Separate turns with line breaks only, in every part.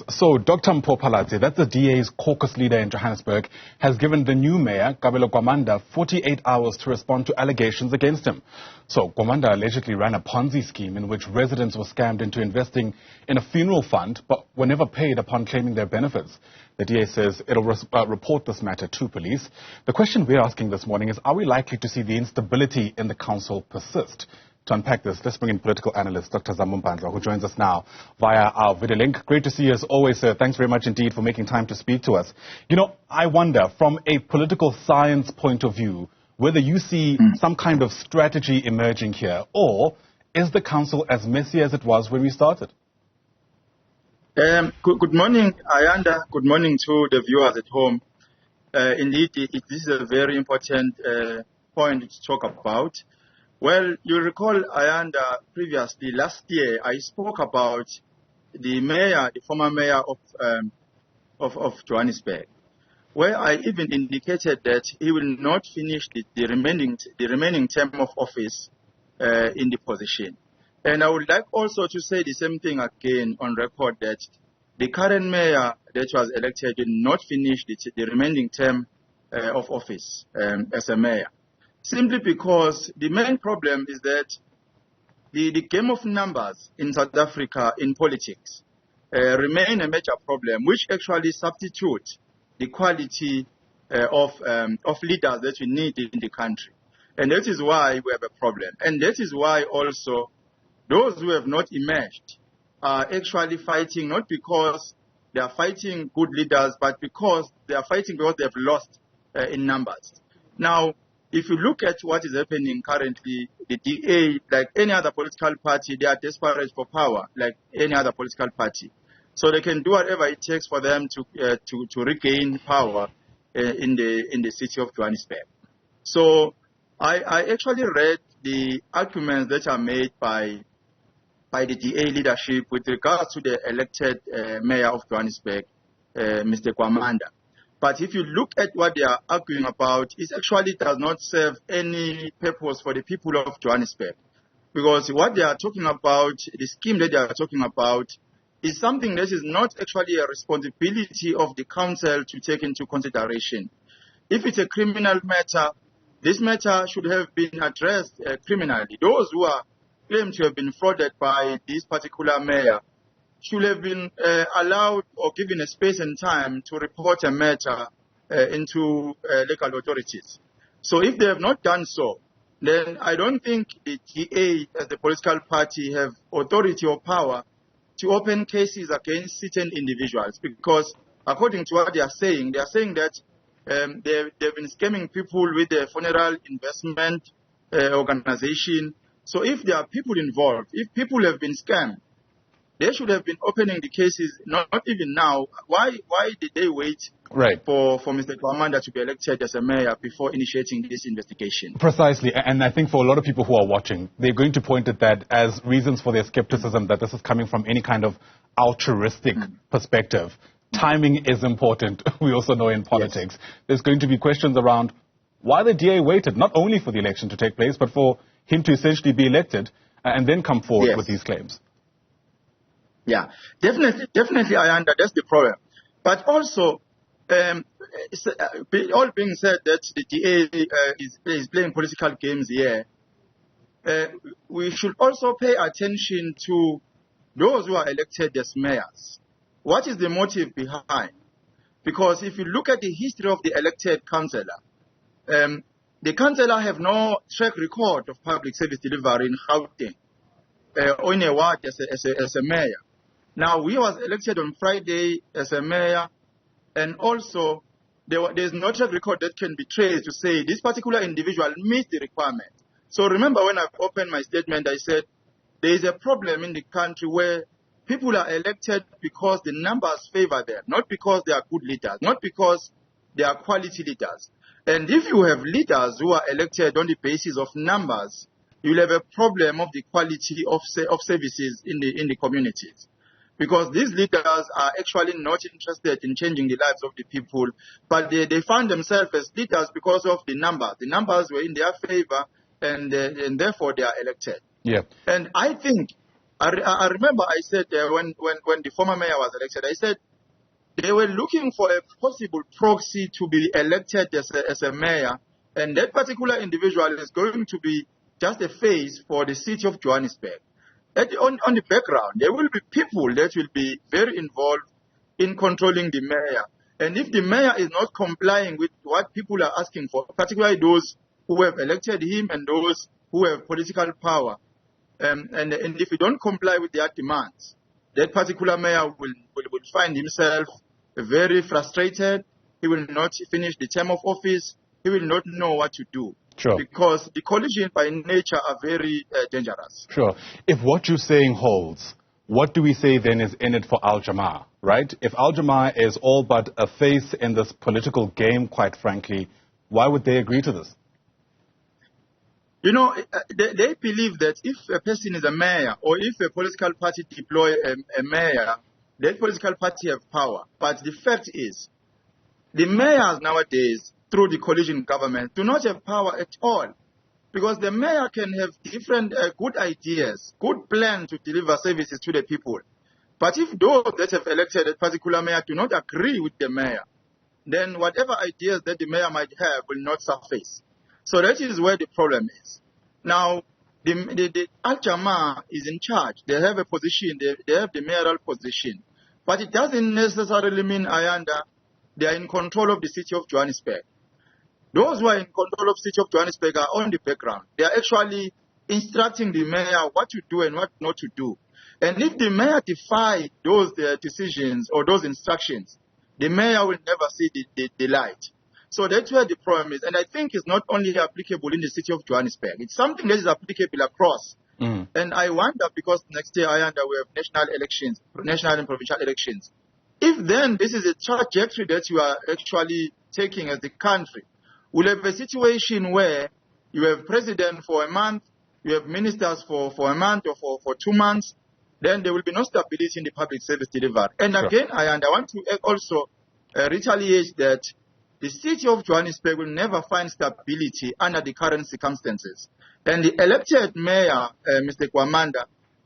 So Dr. Mpho Phalatse, that's the DA's caucus leader in Johannesburg, has given the new mayor, Kabelo Gwamanda, 48 hours to respond to allegations against him. So Gwamanda allegedly ran a Ponzi scheme in which residents were scammed into investing in a funeral fund but were never paid upon claiming their benefits. The DA says it will report this matter to police. The question we're asking this morning is, are we likely to see the instability in the council persist? To unpack this, let's bring in political analyst Dr Zamo Mbandlwa, who joins us now via our video link. Great to see you as always, sir. Thanks very much indeed for making time to speak to us. You know, I wonder, from a political science point of view, whether you see some kind of strategy emerging here, or is the council as messy as it was when we started?
Good morning, Ayanda. Good morning to the viewers at home. Indeed, this is a very important point to talk about. Well, you recall, Ayanda, previously, last year, I spoke about the mayor, the former mayor of Johannesburg, where I even indicated that he will not finish the remaining term of office in the position. And I would like also to say the same thing again on record, that the current mayor that was elected did not finish the remaining term of office as a mayor. Simply because the main problem is that the game of numbers in South Africa in politics remain a major problem, which actually substitute the quality of leaders that we need in the country. And that is why we have a problem. And that is why also those who have not emerged are actually fighting, not because they are fighting good leaders, but because they are fighting because they have lost in numbers. Now, if you look at what is happening currently, the DA, like any other political party, they are desperate for power, like any other political party. So they can do whatever it takes for them to regain power in the city of Johannesburg. So I actually read the arguments that are made by the DA leadership with regards to the elected mayor of Johannesburg, Mr. Gwamanda. But if you look at what they are arguing about, it actually does not serve any purpose for the people of Johannesburg. Because what they are talking about, the scheme that they are talking about, is something that is not actually a responsibility of the council to take into consideration. If it's a criminal matter, this matter should have been addressed criminally. Those who are claimed to have been frauded by this particular mayor should have been allowed or given a space and time to report a matter into local authorities. So if they have not done so, then I don't think the DA as the political party have authority or power to open cases against certain individuals, because according to what they are saying that they've been scamming people with the funeral investment organization. So if there are people involved, if people have been scammed, they should have been opening the cases, not even now. Why did they wait for Mr. Gwamanda to be elected as a mayor before initiating this investigation?
Precisely. And I think for a lot of people who are watching, they're going to point at that as reasons for their skepticism that this is coming from any kind of altruistic perspective. Timing is important. We also know in politics. Yes. There's going to be questions around why the DA waited, not only for the election to take place, but for him to essentially be elected and then come forward with these claims.
Yeah, definitely, that's the problem. But also, all being said that the DA is playing political games here, we should also pay attention to those who are elected as mayors. What is the motive behind? Because if you look at the history of the elected councillor, the councillor have no track record of public service delivery in Gauteng or in a ward as a mayor. Now, we was elected on Friday as a mayor, and also there's no track record that can be traced to say this particular individual meets the requirement. So remember when I opened my statement, I said there is a problem in the country where people are elected because the numbers favor them, not because they are good leaders, not because they are quality leaders. And if you have leaders who are elected on the basis of numbers, you'll have a problem of the quality of services in the communities. Because these leaders are actually not interested in changing the lives of the people, but they find themselves as leaders because of the numbers. The numbers were in their favor, and therefore they are elected.
Yeah.
And I think I remember I said when the former mayor was elected, I said they were looking for a possible proxy to be elected as a mayor, and that particular individual is going to be just a face for the city of Johannesburg. On the background, there will be people that will be very involved in controlling the mayor. And if the mayor is not complying with what people are asking for, particularly those who have elected him and those who have political power, and if you don't comply with their demands, that particular mayor will find himself very frustrated. He will not finish the term of office. He will not know what to do.
Sure.
Because the coalition by nature are very dangerous.
Sure. If what you're saying holds, what do we say then is in it for Al-Jamaa, right? If Al-Jamaa is all but a face in this political game, quite frankly, why would they agree to this?
You know, they believe that if a person is a mayor or if a political party deploy a mayor, that political party have power. But the fact is, the mayors nowadays, through the coalition government, do not have power at all. Because the mayor can have different good ideas, good plans to deliver services to the people. But if those that have elected a particular mayor do not agree with the mayor, then whatever ideas that the mayor might have will not surface. So that is where the problem is. Now, the Al-Jamaa is in charge. They have a position, they have the mayoral position. But it doesn't necessarily mean, Ayanda, they are in control of the city of Johannesburg. Those who are in control of the city of Johannesburg are on the background. They are actually instructing the mayor what to do and what not to do. And if the mayor defies those decisions or those instructions, the mayor will never see the light. So that's where the problem is. And I think it's not only applicable in the city of Johannesburg. It's something that is applicable across. And I wonder, because next year, we have national elections, national and provincial elections. If then this is a trajectory that you are actually taking as the country, we'll have a situation where you have president for a month, you have ministers for a month or for 2 months, then there will be no stability in the public service delivery. And again, I want to also retaliate that the city of Johannesburg will never find stability under the current circumstances. And the elected mayor, Mr. Gwamanda,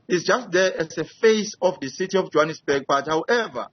is just there as a face of the city of Johannesburg, but however,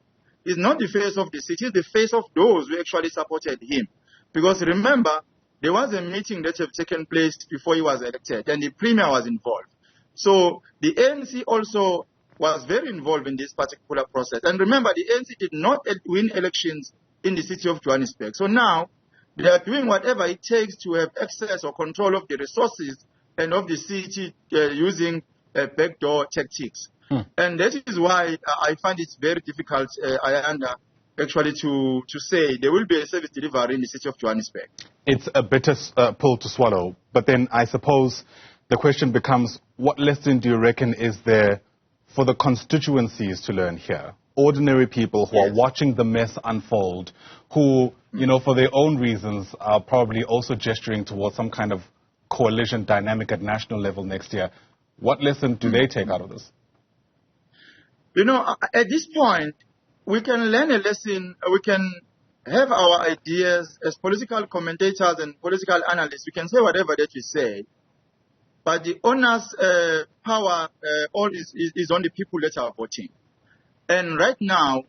is not the face of the city, it's the face of those who actually supported him. Because remember, there was a meeting that had taken place before he was elected, and the premier was involved. So the ANC also was very involved in this particular process. And remember, the ANC did not win elections in the city of Johannesburg. So now, they are doing whatever it takes to have access or control of the resources and of the city using backdoor tactics. And that is why I find it very difficult, actually to say there will be a service delivery in the city of Johannesburg. It's
a bitter pill to swallow. But then I suppose the question becomes, what lesson do you reckon is there for the constituencies to learn here? Ordinary people who are watching the mess unfold, who, for their own reasons are probably also gesturing towards some kind of coalition dynamic at national level next year. What lesson do they take out of this?
At this point, we can learn a lesson. We can have our ideas as political commentators and political analysts. We can say whatever that we say. But the owner's power all is on the people that are voting. And right now,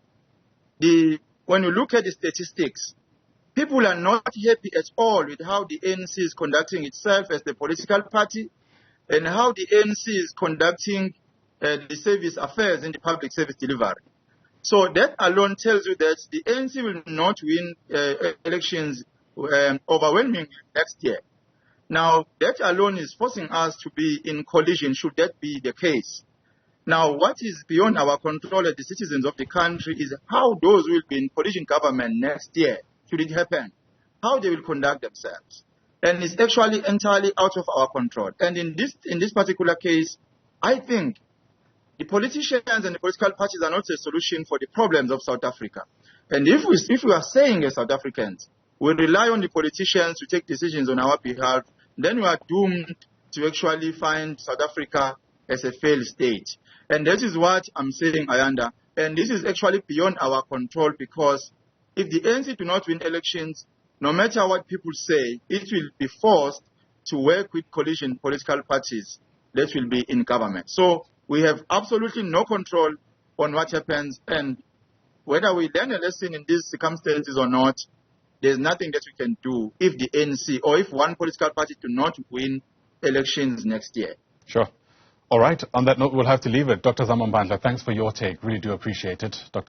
when you look at the statistics, people are not happy at all with how the ANC is conducting itself as the political party and how the ANC is conducting the service affairs in the public service delivery. So that alone tells you that the ANC will not win elections overwhelmingly next year. Now, that alone is forcing us to be in collision, should that be the case. Now, what is beyond our control as the citizens of the country is how those who will be in coalition government next year, should it happen, how they will conduct themselves. And it's actually entirely out of our control. And in this particular case, I think the politicians and the political parties are not a solution for the problems of South Africa. And if we are saying as South Africans, we rely on the politicians to take decisions on our behalf, then we are doomed to actually find South Africa as a failed state. And that is what I'm saying, Ayanda. And this is actually beyond our control, because if the ANC do not win elections, no matter what people say, it will be forced to work with coalition political parties that will be in government. So We have absolutely no control on what happens, and whether we learn a lesson in these circumstances or not, there's nothing that we can do if the ANC or if one political party do not win elections next year.
Sure. All right. On that note, we'll have to leave it. Dr. Zamo Mbandlwa, thanks for your take. Really do appreciate it. Dr.